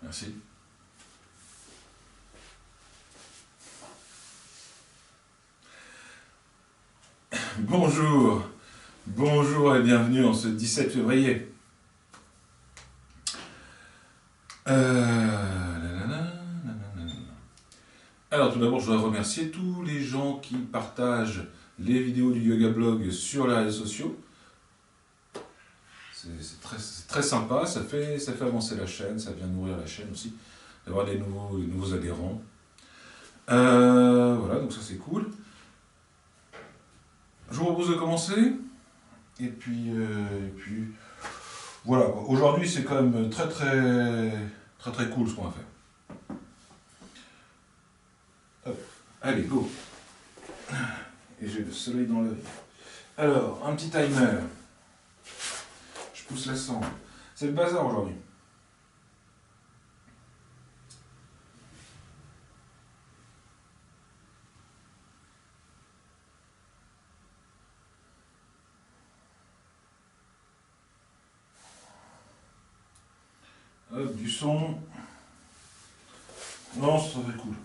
Merci. Bonjour, bonjour et bienvenue en ce 17 février. Alors tout d'abord, je voudrais remercier tous les gens qui partagent les vidéos du Yoga Blog sur les réseaux sociaux. C'est très sympa, ça fait avancer la chaîne, ça vient nourrir la chaîne aussi, d'avoir des nouveaux adhérents. Voilà, donc ça c'est cool. Je vous propose de commencer. Et puis voilà, aujourd'hui c'est quand même très cool ce qu'on va faire. Hop. Allez, go. Et j'ai le soleil dans l'œil. Alors, un petit timer. Je pousse la sangle. C'est le bazar aujourd'hui. Hop, du son. Non, c'est très cool.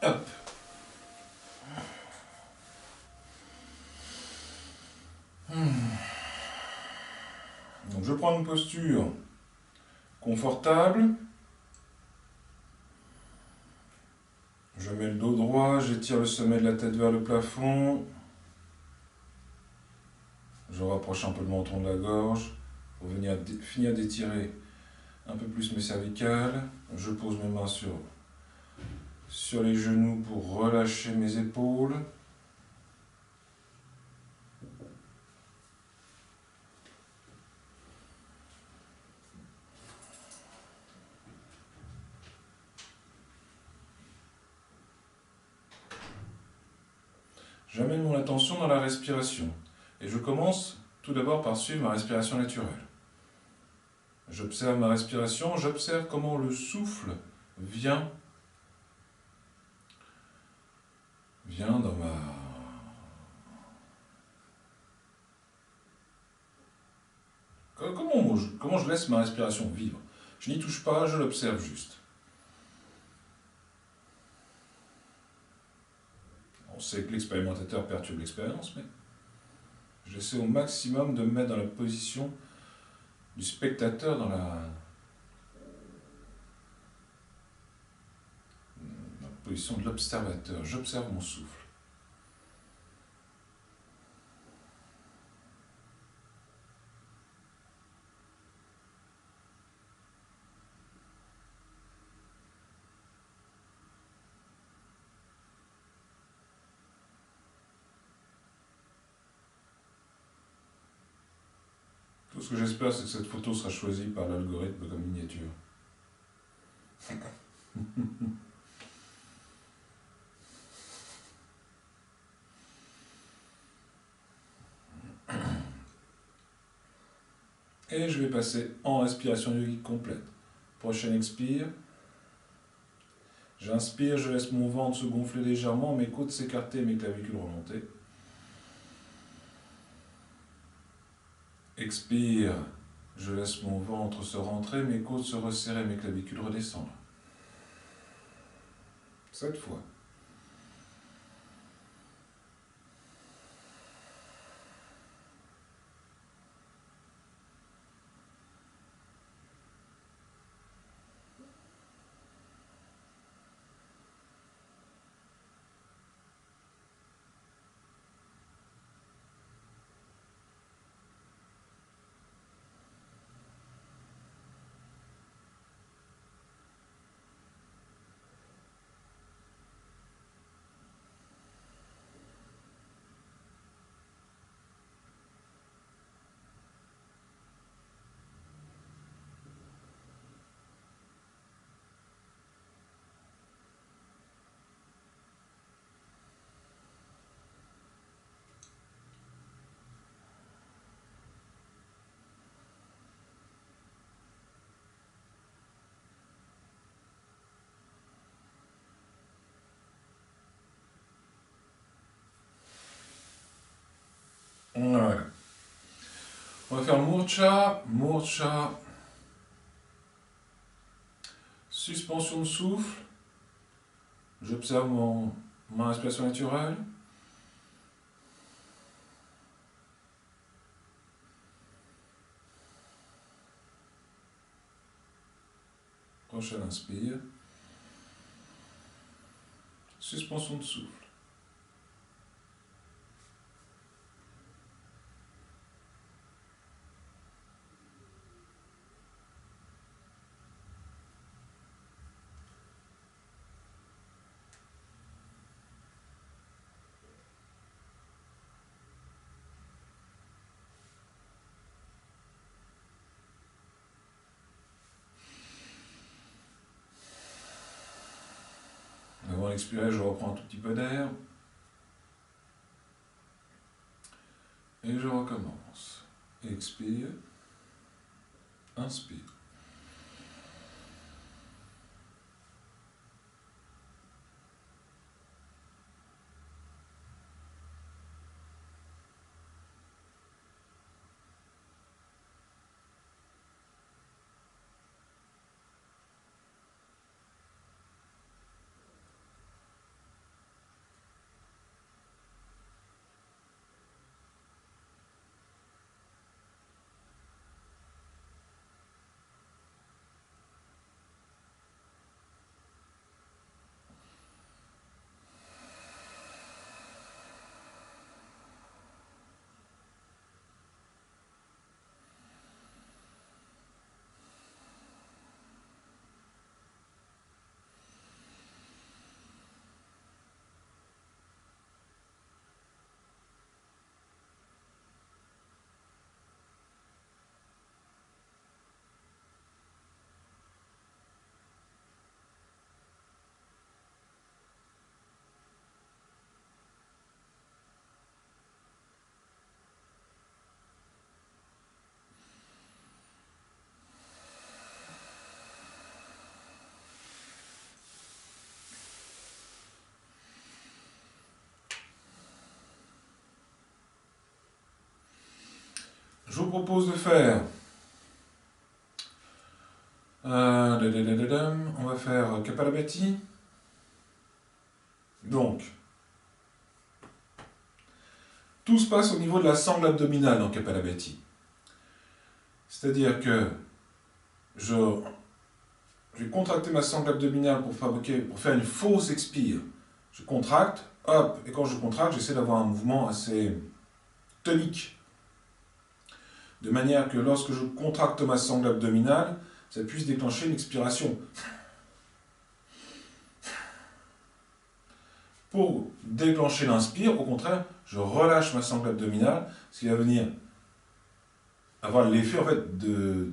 Hop. Donc je prends une posture confortable. Je mets le dos droit, j'étire le sommet de la tête vers le plafond. Je rapproche un peu le menton de la gorge pour finir d'étirer un peu plus mes cervicales. Je pose mes mains sur les genoux pour relâcher mes épaules. J'amène mon attention dans la respiration. Et je commence tout d'abord par suivre ma respiration naturelle. J'observe ma respiration, j'observe comment le souffle vient dans ma... Comment je laisse ma respiration vivre. Je n'y touche pas, je l'observe juste. On sait que l'expérimentateur perturbe l'expérience, mais j'essaie au maximum de me mettre dans la position du spectateur, dans la position de l'observateur. J'observe mon souffle. Tout ce que j'espère, c'est que cette photo sera choisie par l'algorithme comme miniature. Et je vais passer en respiration yogique complète. Prochaine expire. J'inspire, je laisse mon ventre se gonfler légèrement, mes côtes s'écarter, mes clavicules remonter. Expire, je laisse mon ventre se rentrer, mes côtes se resserrer, mes clavicules redescendre. 7 fois. Voilà. On va faire Murcha, Murcha. Suspension de souffle. J'observe ma respiration naturelle. Prochaine inspire. Suspension de souffle. Avant d'expirer, je reprends un tout petit peu d'air. Et je recommence. Expire. Inspire. je vous propose de faire... on va faire Kapalabhati. Donc, tout se passe au niveau de la sangle abdominale dans Kapalabhati. C'est-à-dire que je vais contracter ma sangle abdominale pour faire une fausse expire. Je contracte, hop, et quand je contracte, j'essaie d'avoir un mouvement assez tonique. De manière que lorsque je contracte ma sangle abdominale, ça puisse déclencher une expiration. Pour déclencher l'inspire, au contraire, je relâche ma sangle abdominale, ce qui va venir avoir l'effet en fait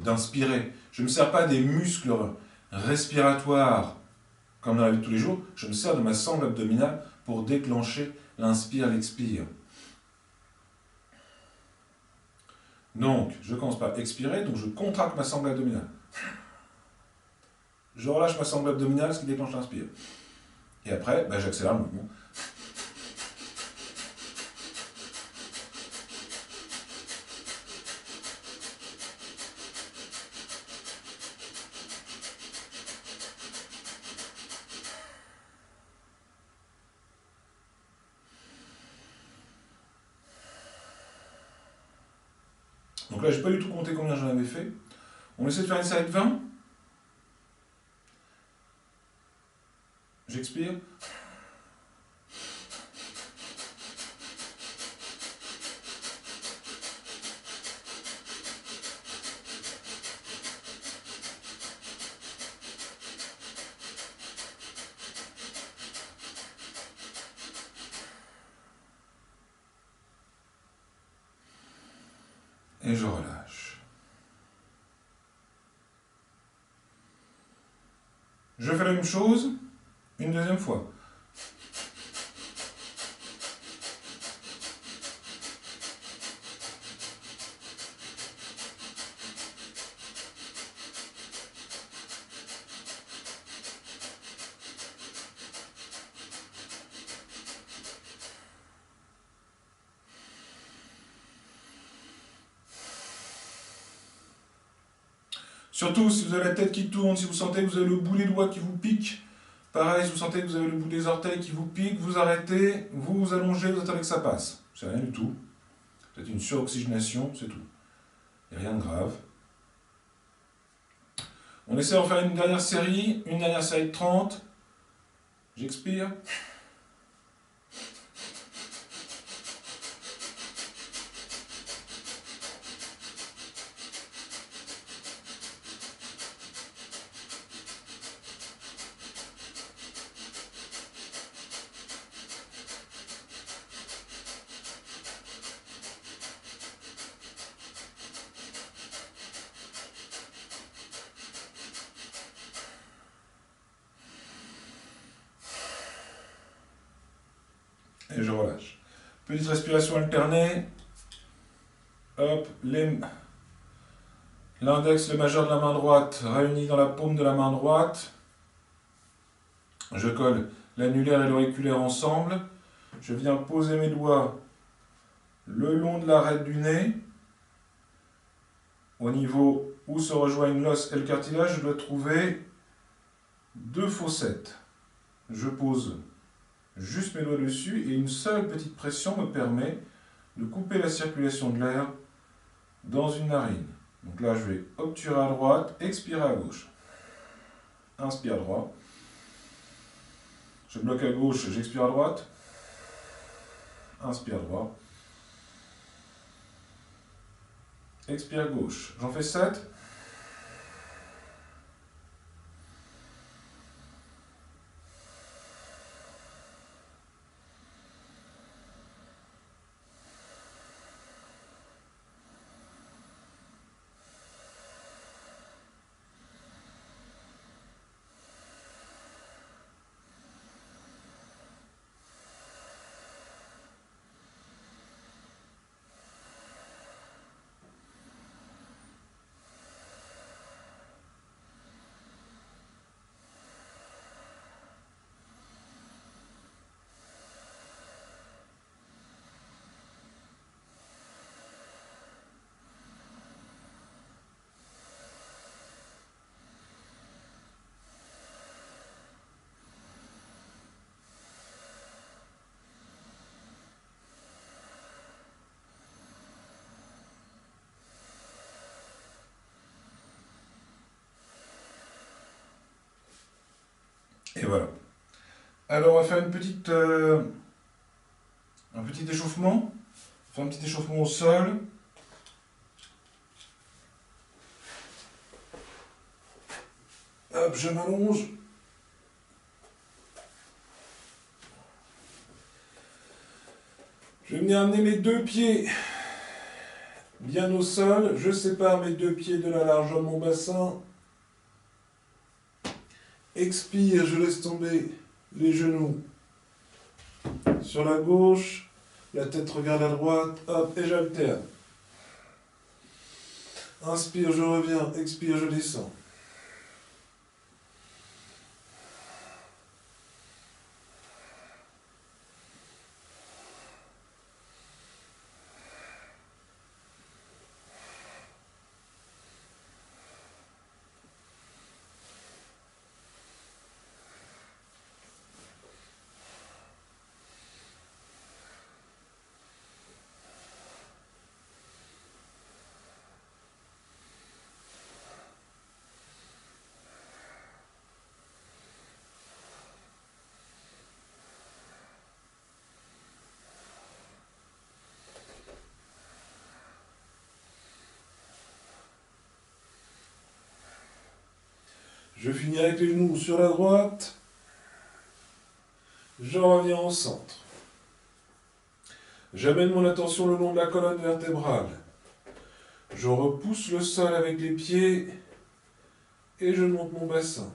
d'inspirer. Je ne me sers pas des muscles respiratoires comme dans la vie de tous les jours, je me sers de ma sangle abdominale pour déclencher l'inspire, l'expire. Donc, je commence par expirer, donc je contracte ma sangle abdominale. Je relâche ma sangle abdominale, ce qui déclenche l'inspire. Et après, j'accélère le mouvement. Donc là, je n'ai pas du tout compté combien j'en avais fait. On essaie de faire une série de 20. J'expire. Et je relâche. Je fais la même chose une deuxième fois. Surtout si vous avez la tête qui tourne, si vous sentez que vous avez le bout des doigts qui vous pique, pareil, si vous sentez que vous avez le bout des orteils qui vous pique, vous arrêtez, vous vous allongez, vous attendez que ça passe. C'est rien du tout. C'est une suroxygénation, c'est tout. Il n'y a rien de grave. On essaie d'en faire une dernière série de 30. J'expire. Et je relâche. Petite respiration alternée. Hop, l'index, le majeur de la main droite réunis dans la paume de la main droite. Je colle l'annulaire et l'auriculaire ensemble. Je viens poser mes doigts le long de l'arête du nez. Au niveau où se rejoignent l'os et le cartilage, je dois trouver 2 fossettes. Je pose juste mes doigts dessus et une seule petite pression me permet de couper la circulation de l'air dans une narine. Donc là, je vais obturer à droite, expirer à gauche. Inspire à droite. Je bloque à gauche, j'expire à droite. Inspire à droite. Expire à gauche. J'en fais 7. Et voilà. Alors on va faire un petit échauffement. On va faire un petit échauffement au sol. Hop, je m'allonge. Je vais venir amener mes deux pieds bien au sol. Je sépare mes deux pieds de la largeur de mon bassin. Expire, je laisse tomber les genoux sur la gauche. La tête regarde à droite. Hop, et j'alterne. Inspire, je reviens. Expire, je descends. Je finis avec les genoux sur la droite. Je reviens au centre. J'amène mon attention le long de la colonne vertébrale. Je repousse le sol avec les pieds et je monte mon bassin.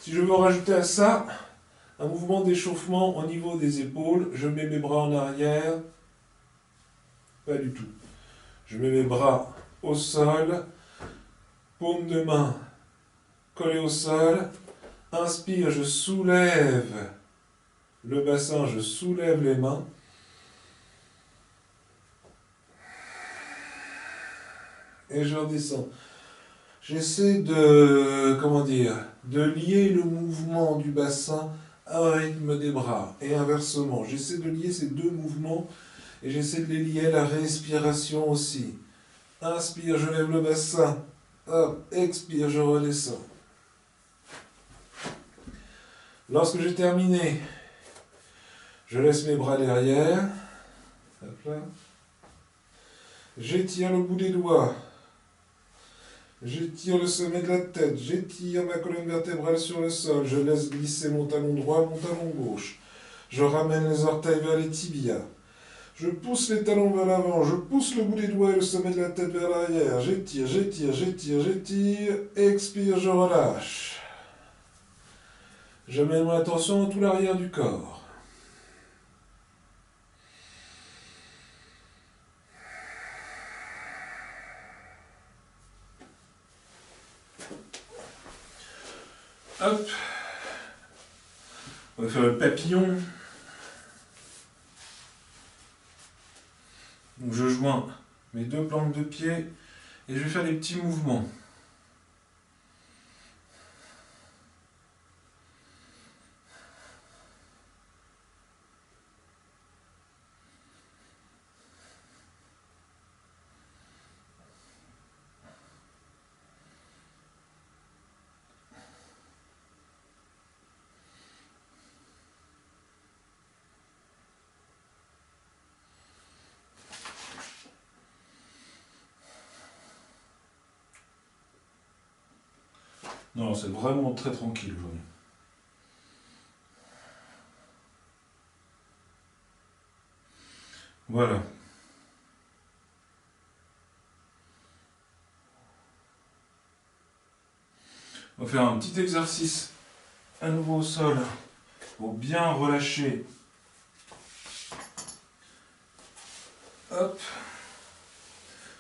Si je veux rajouter à ça un mouvement d'échauffement au niveau des épaules, je mets mes bras en arrière. Pas du tout. Je mets mes bras au sol, paume de main collée au sol. Inspire, je soulève le bassin, je soulève les mains. Et je redescends. J'essaie de lier le mouvement du bassin au rythme des bras. Et inversement, j'essaie de lier ces deux mouvements et j'essaie de les lier à la respiration aussi. Inspire, je lève le bassin. Hop, expire, je redescends. Lorsque j'ai terminé, je laisse mes bras derrière. Hop là. J'étire le bout des doigts. J'étire le sommet de la tête, j'étire ma colonne vertébrale sur le sol, je laisse glisser mon talon droit, mon talon gauche. Je ramène les orteils vers les tibias. Je pousse les talons vers l'avant, je pousse le bout des doigts et le sommet de la tête vers l'arrière. J'étire, j'étire, j'étire, j'étire. Expire, je relâche. J'amène mon attention dans tout l'arrière du corps. Hop. On va faire le papillon. Donc je joins mes deux plantes de pied et je vais faire des petits mouvements. Non, c'est vraiment très tranquille aujourd'hui. Voilà. On va faire un petit exercice à nouveau au sol pour bien relâcher Hop.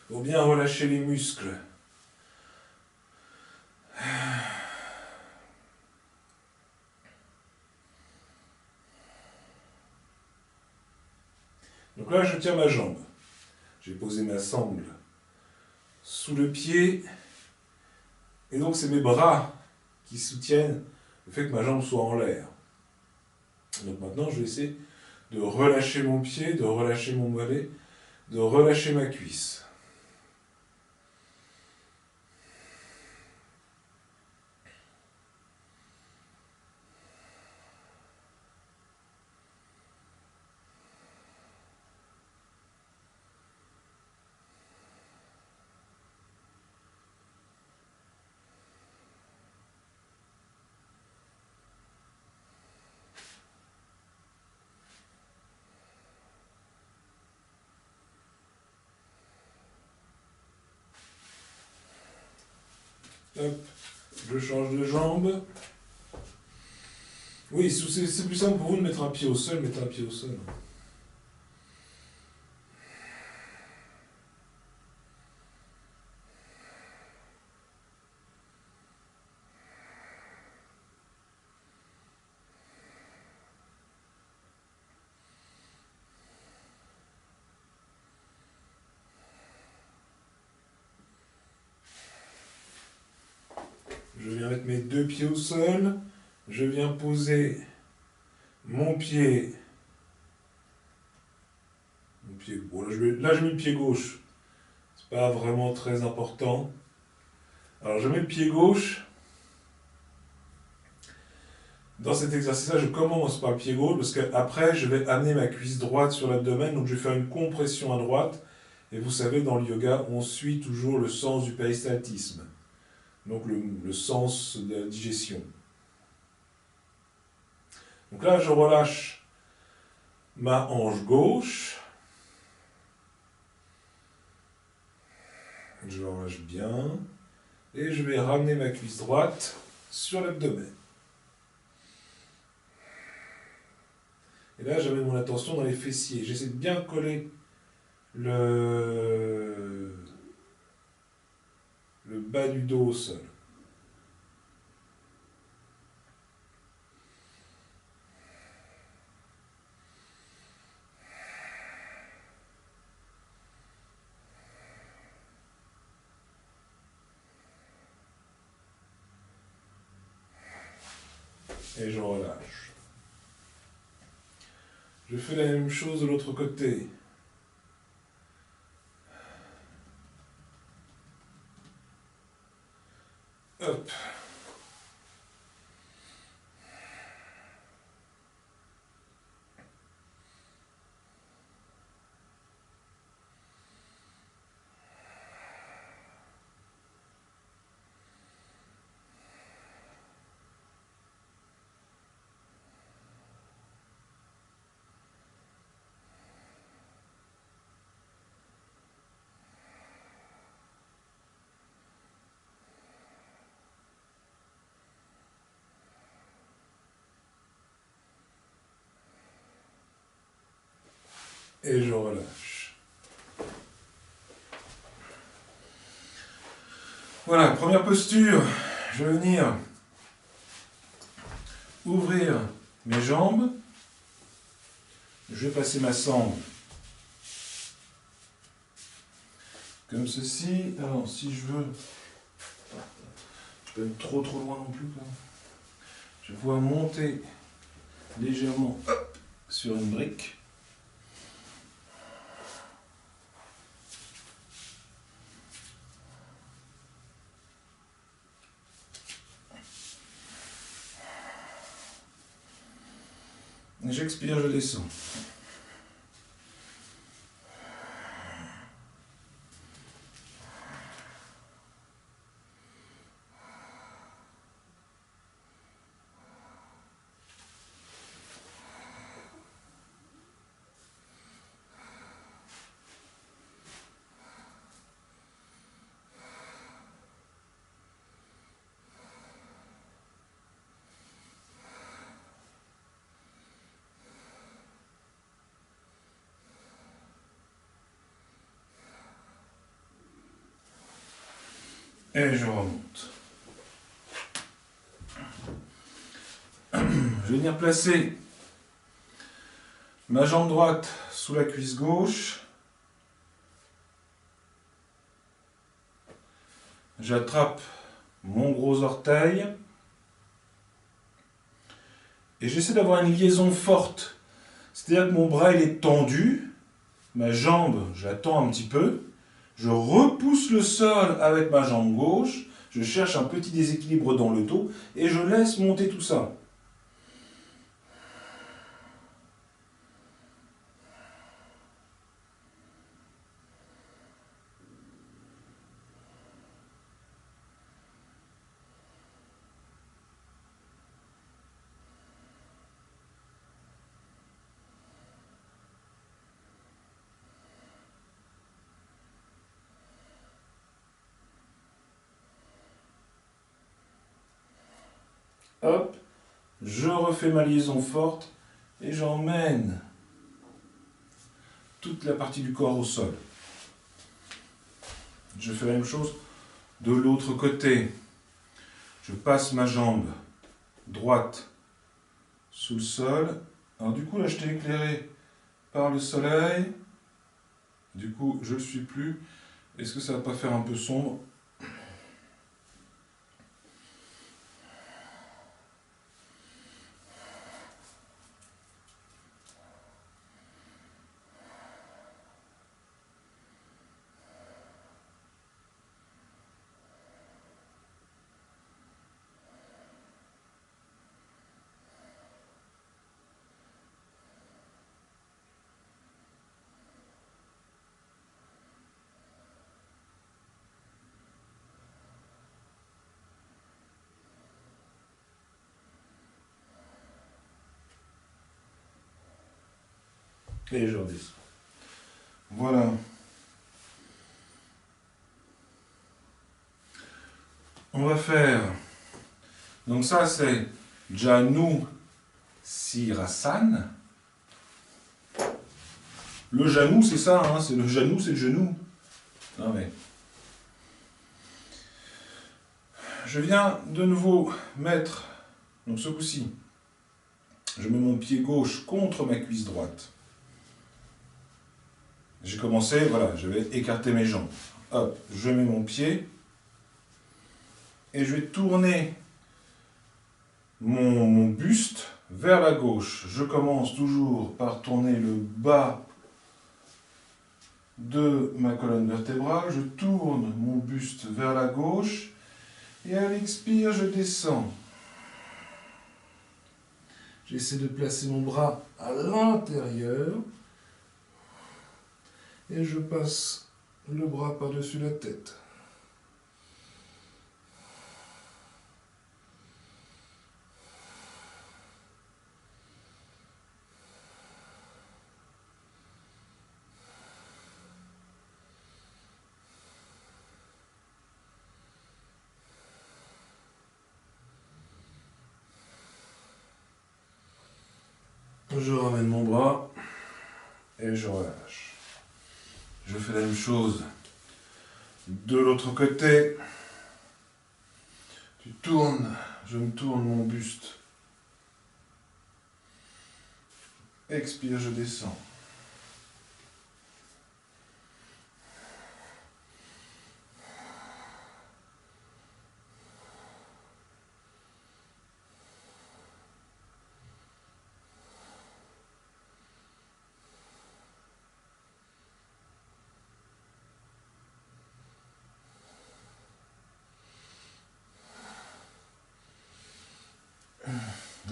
Pour bien relâcher les muscles. Donc là, je tiens ma jambe. J'ai posé ma sangle sous le pied. Et donc, c'est mes bras qui soutiennent le fait que ma jambe soit en l'air. Donc maintenant, je vais essayer de relâcher mon pied, de relâcher mon mollet, de relâcher ma cuisse. Hop, je change de jambe. Oui, c'est plus simple pour vous de mettre un pied au sol, mettez un pied au sol. Je viens mettre mes deux pieds au sol. Je viens poser mon pied. Bon, là, je mets le pied gauche. C'est pas vraiment très important. Alors, je mets le pied gauche. Dans cet exercice-là, je commence par le pied gauche parce qu'après, je vais amener ma cuisse droite sur l'abdomen. Donc, je vais faire une compression à droite. Et vous savez, dans le yoga, on suit toujours le sens du péristaltisme. Donc, le sens de la digestion. Donc là, je relâche ma hanche gauche. Je relâche bien. Et je vais ramener ma cuisse droite sur l'abdomen. Et là, j'amène mon attention dans les fessiers. J'essaie de bien coller le bas du dos au sol. Et je relâche. Je fais la même chose de l'autre côté. Hop. Et je relâche. Voilà, première posture. Je vais venir ouvrir mes jambes. Je vais passer ma sangle comme ceci. Alors, si je veux, je peux être trop loin non plus. Je vais pouvoir monter légèrement sur une brique. J'expire, je descends. Et je remonte. Je vais venir placer ma jambe droite sous la cuisse gauche. J'attrape mon gros orteil. Et j'essaie d'avoir une liaison forte. C'est-à-dire que mon bras il est tendu. Ma jambe, je la tends un petit peu. Je repousse le sol avec ma jambe gauche. Je cherche un petit déséquilibre dans le dos. Et je laisse monter tout ça. Hop, je refais ma liaison forte et j'emmène toute la partie du corps au sol. Je fais la même chose de l'autre côté. Je passe ma jambe droite sous le sol. Alors du coup là je t'ai éclairé par le soleil. Du coup je ne le suis plus. Est-ce que ça va pas faire un peu sombre ? Et je redescends. Voilà. On va faire. Donc ça c'est Janu Sirasana. Le Janu c'est ça, hein, c'est le Janu, c'est le genou. Non mais. Je viens de nouveau mettre, donc ce coup-ci, je mets mon pied gauche contre ma cuisse droite. J'ai commencé, voilà, je vais écarter mes jambes. Hop, je mets mon pied et je vais tourner mon buste vers la gauche. Je commence toujours par tourner le bas de ma colonne vertébrale. Je tourne mon buste vers la gauche et à l'expire, je descends. J'essaie de placer mon bras à l'intérieur. Et je passe le bras par-dessus la tête. Je ramène mon bras et je relâche. Je fais la même chose de l'autre côté. Je me tourne mon buste. Expire, je descends.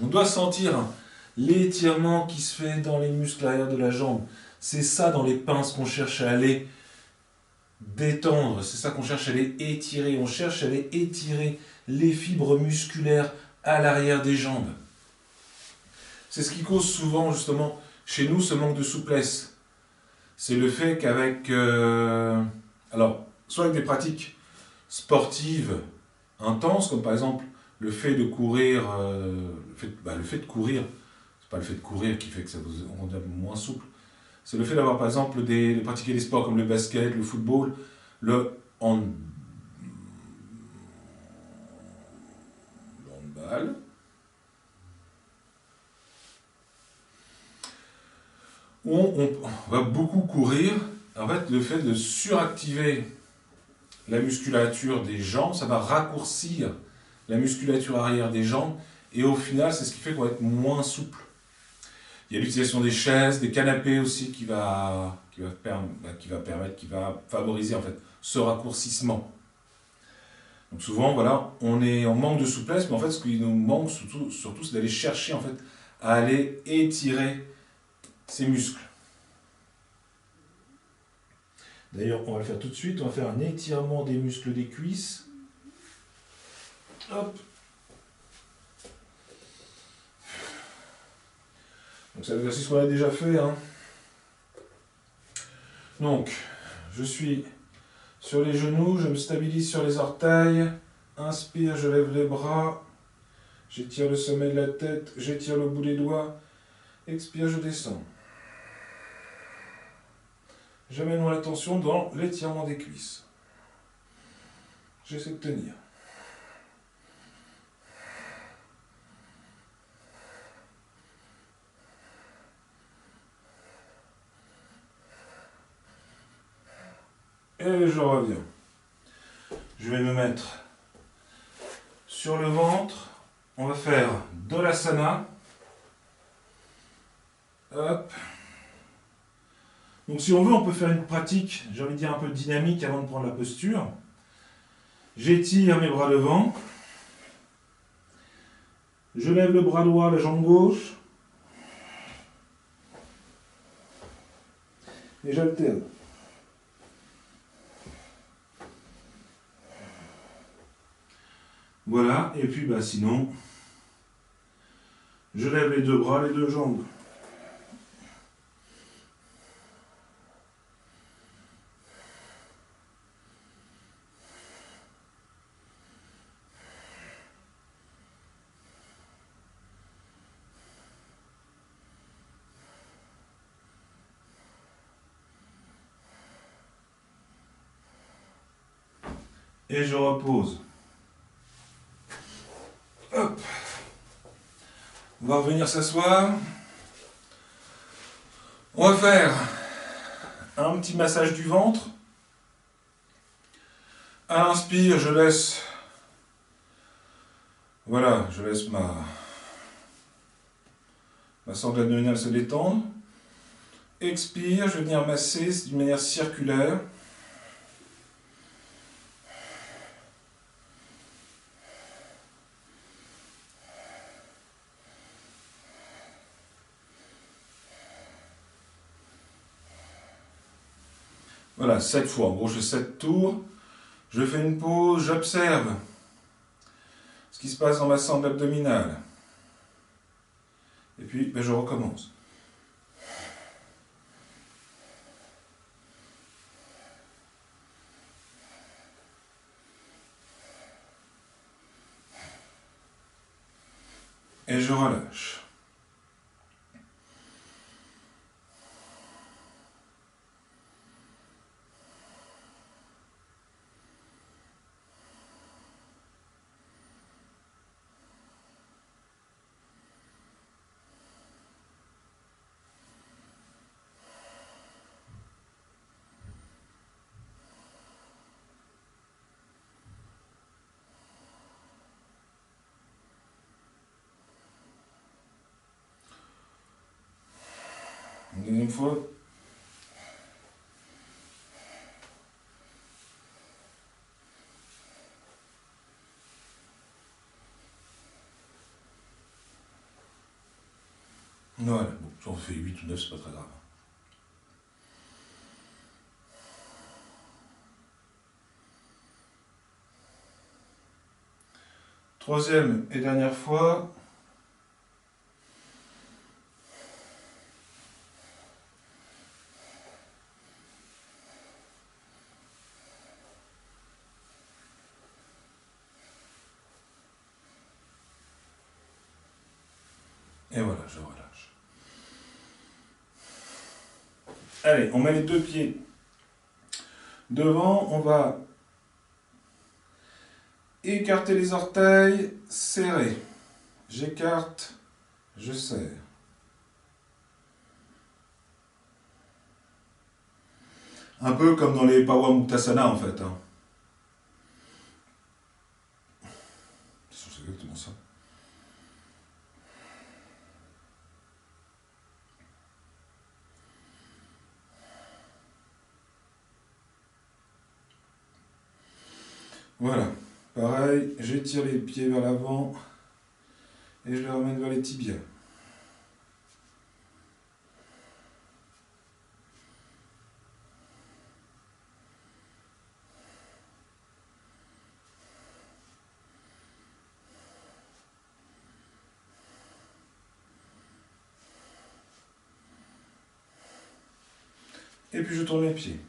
On doit sentir l'étirement qui se fait dans les muscles arrière de la jambe. C'est ça dans les pinces qu'on cherche à aller détendre, c'est ça qu'on cherche à aller étirer. On cherche à aller étirer les fibres musculaires à l'arrière des jambes. C'est ce qui cause souvent justement chez nous ce manque de souplesse. C'est le fait qu'avec, alors, soit avec des pratiques sportives intenses, comme par exemple le fait de courir, le fait de courir, c'est pas le fait de courir qui fait que ça vous rend moins souple, c'est le fait d'avoir par exemple de pratiquer des sports comme le basket, le football, abdominale. On va beaucoup courir. En fait, le fait de suractiver la musculature des jambes, ça va raccourcir la musculature arrière des jambes, et au final, c'est ce qui fait qu'on va être moins souple. Il y a l'utilisation des chaises, des canapés aussi qui va favoriser en fait ce raccourcissement. Donc souvent, voilà, on manque de souplesse, mais en fait, ce qui nous manque surtout c'est d'aller chercher en fait à aller étirer ces muscles. D'ailleurs, on va le faire tout de suite. On va faire un étirement des muscles des cuisses. Hop. Donc c'est l'exercice qu'on a déjà fait. Hein. Donc, je suis sur les genoux, je me stabilise sur les orteils. Inspire, je lève les bras. J'étire le sommet de la tête, j'étire le bout des doigts. Expire, je descends. J'amène mon attention dans l'étirement des cuisses. J'essaie de tenir. Et je reviens. Je vais me mettre sur le ventre. On va faire Dolasana. Hop. Donc si on veut, on peut faire une pratique, j'ai envie de dire un peu dynamique avant de prendre la posture. J'étire mes bras devant. Je lève le bras droit, la jambe gauche. Et j'alterne. Voilà, et puis sinon, je lève les deux bras, les deux jambes. Et je repose. Hop. On va revenir s'asseoir. On va faire un petit massage du ventre. À l'inspire, je laisse ma sangle abdominale se détendre. Expire, je vais venir masser d'une manière circulaire. Voilà, 7 fois. En gros, je fais 7 tours. Je fais une pause, j'observe ce qui se passe dans ma sangle abdominale. Et puis, je recommence. Et je relâche. Une deuxième fois. Voilà, bon, j'en fais 8 ou 9, c'est pas très grave. Troisième et dernière fois. Et voilà, je relâche. Allez, on met les deux pieds devant, on va écarter les orteils, serrer. j'écarte, je serre. Un peu comme dans les Pawamuktasana en fait. Hein. C'est exactement ça. Voilà. Pareil, j'étire les pieds vers l'avant et je les ramène vers les tibias. Et puis je tourne les pieds.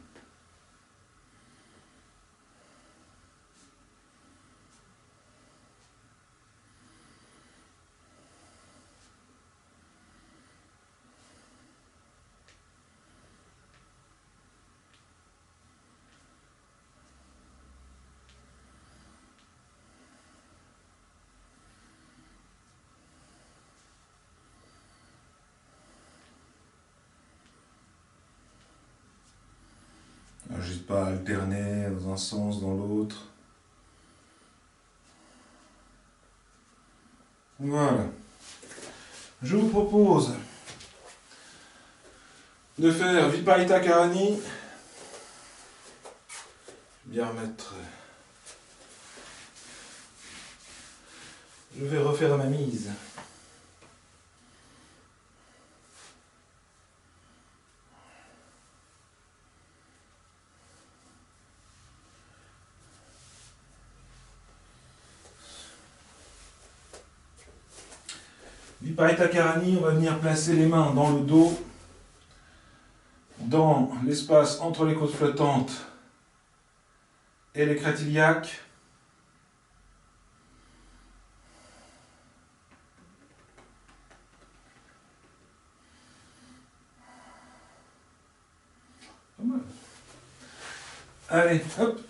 N'hésite pas à alterner dans un sens, dans l'autre. Voilà. Je vous propose de faire Viparita Karani. Bien remettre. Je vais refaire ma mise. Viparita Karani, on va venir placer les mains dans le dos, dans l'espace entre les côtes flottantes et les crêtes iliaques. Pas mal. Allez, hop.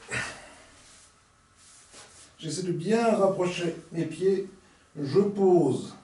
J'essaie de bien rapprocher mes pieds. Je pose.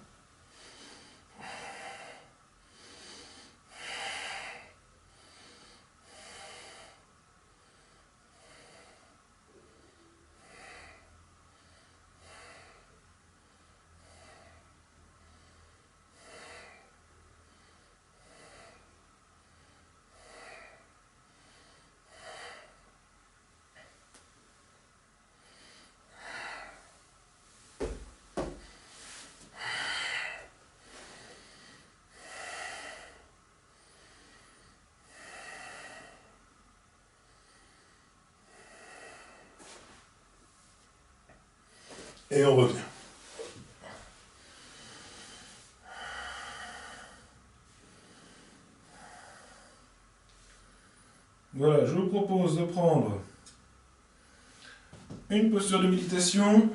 Et on revient. Voilà, je vous propose de prendre une posture de méditation.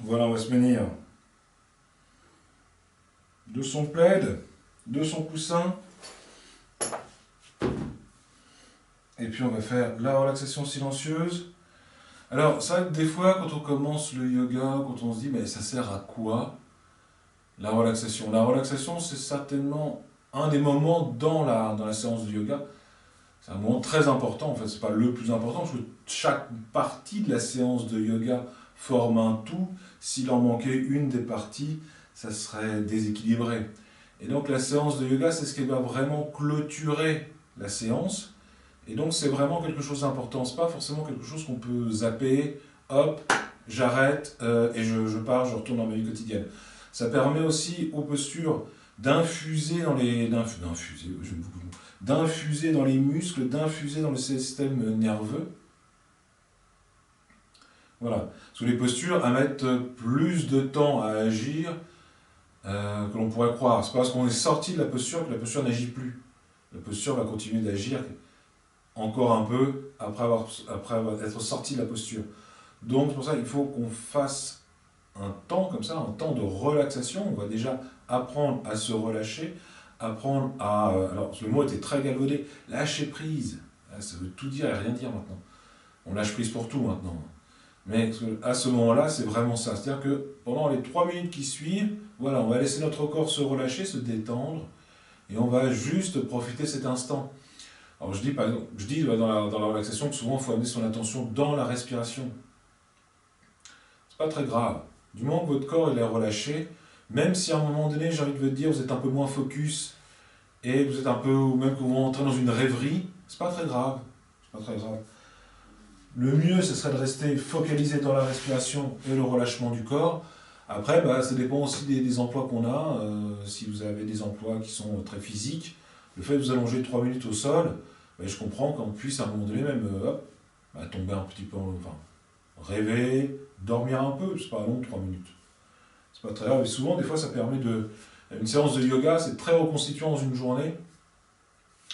Voilà, on va se munir de son plaid, de son coussin. Et puis on va faire la relaxation silencieuse. Alors, c'est vrai que des fois, quand on commence le yoga, quand on se dit, mais ça sert à quoi la relaxation? La relaxation, c'est certainement un des moments dans la séance de yoga. C'est un moment très important, en fait, c'est pas le plus important, parce que chaque partie de la séance de yoga forme un tout. S'il en manquait une des parties, ça serait déséquilibré. Et donc la séance de yoga, c'est ce qui va vraiment clôturer la séance. Et donc c'est vraiment quelque chose d'important. C'est pas forcément quelque chose qu'on peut zapper, hop, j'arrête et je pars, je retourne dans ma vie quotidienne. Ça permet aussi aux postures d'infuser dans les d'infuser dans les muscles, d'infuser dans le système nerveux. Voilà. Sous les postures à mettre plus de temps à agir que l'on pourrait croire. C'est pas parce qu'on est sorti de la posture que la posture n'agit plus. La posture va continuer d'agir encore un peu après être sorti de la posture. Donc c'est pour ça qu'il faut qu'on fasse un temps comme ça, un temps de relaxation. On va déjà apprendre à se relâcher, apprendre à... alors le mot était très galvaudé, lâcher prise. Ça veut tout dire et rien dire maintenant. On lâche prise pour tout maintenant. Mais à ce moment-là, c'est vraiment ça. C'est-à-dire que pendant les 3 minutes qui suivent, voilà, on va laisser notre corps se relâcher, se détendre, et on va juste profiter de cet instant. Alors je dis, par exemple, dans la relaxation que souvent il faut amener son attention dans la respiration. C'est pas très grave. Du moment que votre corps il est relâché, même si à un moment donné, j'ai envie de vous dire, vous êtes un peu moins focus, et vous êtes un peu, ou même que vous rentrez dans une rêverie, c'est pas très grave. C'est pas très grave. Le mieux, ce serait de rester focalisé dans la respiration et le relâchement du corps. Après, ça dépend aussi des emplois qu'on a. Si vous avez des emplois qui sont très physiques, le fait de vous allonger 3 minutes au sol, je comprends qu'on puisse à un moment donné même tomber un petit peu, enfin, rêver, dormir un peu. C'est pas long, 3 minutes. C'est pas très grave. Et souvent, des fois, ça permet de... Une séance de yoga, c'est très reconstituant dans une journée.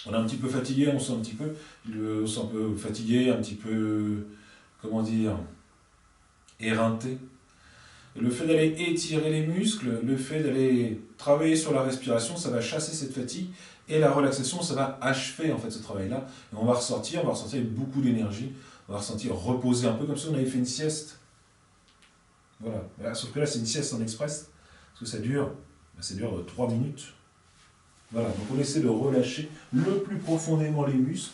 On est un petit peu fatigué, on sent un petit peu, on sent un peu fatigué, un petit peu, comment dire, éreinté. Et le fait d'aller étirer les muscles, le fait d'aller travailler sur la respiration, ça va chasser cette fatigue. Et la relaxation, ça va achever en fait ce travail-là. Et on va ressortir avec beaucoup d'énergie. On va ressentir reposer un peu comme si on avait fait une sieste. Voilà. Sauf que là, c'est une sieste en express. Parce que ça dure 3 minutes. Voilà, donc on essaie de relâcher le plus profondément les muscles.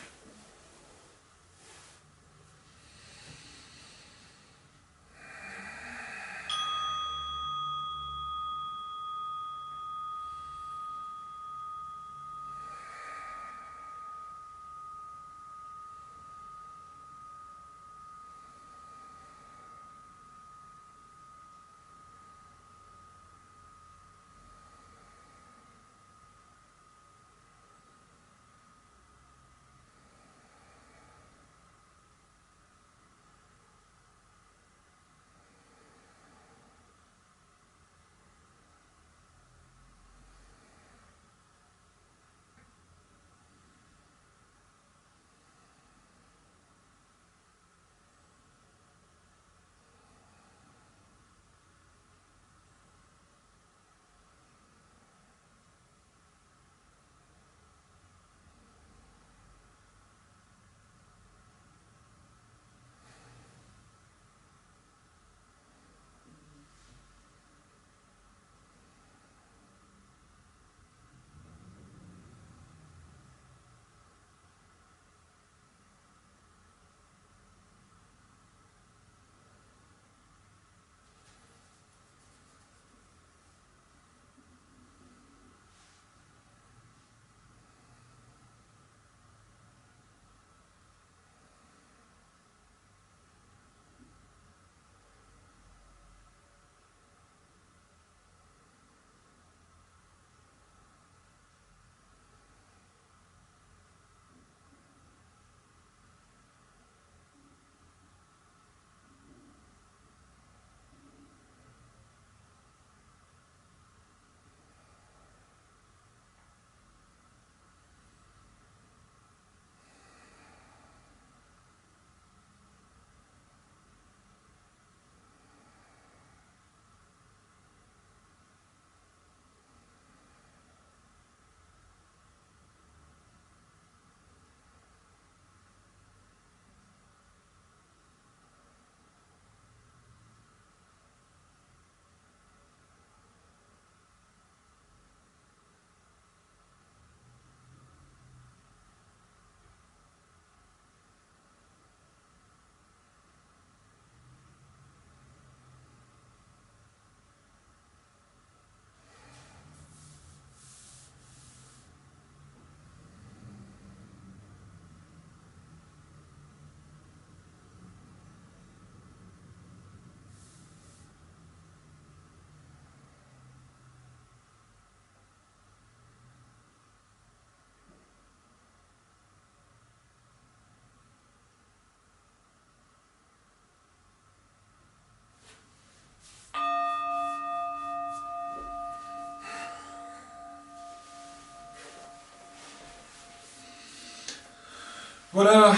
Voilà,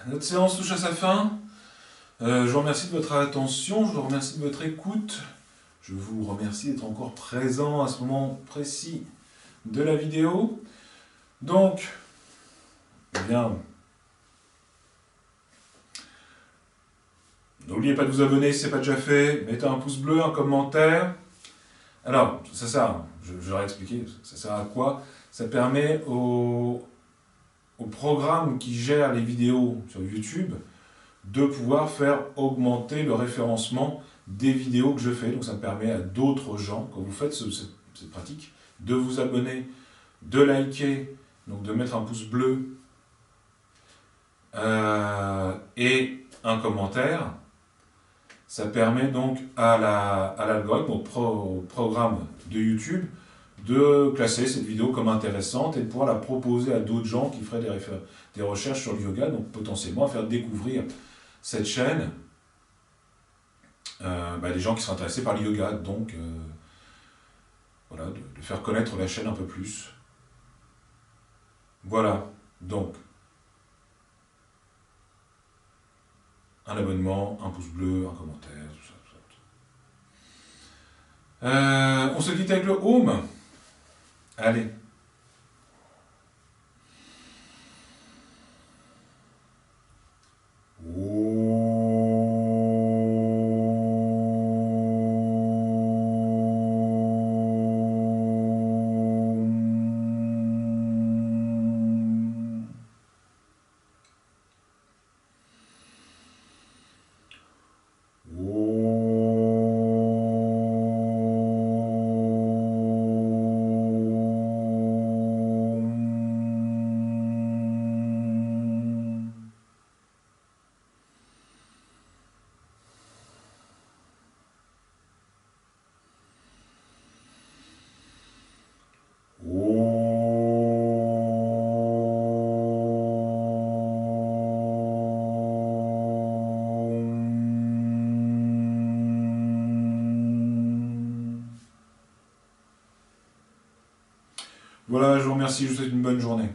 notre séance touche à sa fin. Je vous remercie de votre attention, je vous remercie de votre écoute. Je vous remercie d'être encore présent à ce moment précis de la vidéo. Donc, eh bien, n'oubliez pas de vous abonner si ce n'est pas déjà fait. Mettez un pouce bleu, un commentaire. Alors, ça sert, je leur ai expliqué, ça sert à quoi? Ça permet au programme qui gère les vidéos sur YouTube de pouvoir faire augmenter le référencement des vidéos que je fais. Donc ça permet à d'autres gens, quand vous faites cette pratique, de vous abonner, de liker, donc de mettre un pouce bleu et un commentaire. Ça permet donc à l'algorithme, au programme de YouTube, de classer cette vidéo comme intéressante et de pouvoir la proposer à d'autres gens qui feraient des recherches sur le yoga, donc potentiellement faire découvrir cette chaîne des gens qui sont intéressés par le yoga, donc voilà, de faire connaître la chaîne un peu plus. Voilà, donc un abonnement, un pouce bleu, un commentaire, tout ça, tout ça. On se quitte avec le home. Allez. Voilà, je vous remercie, je vous souhaite une bonne journée.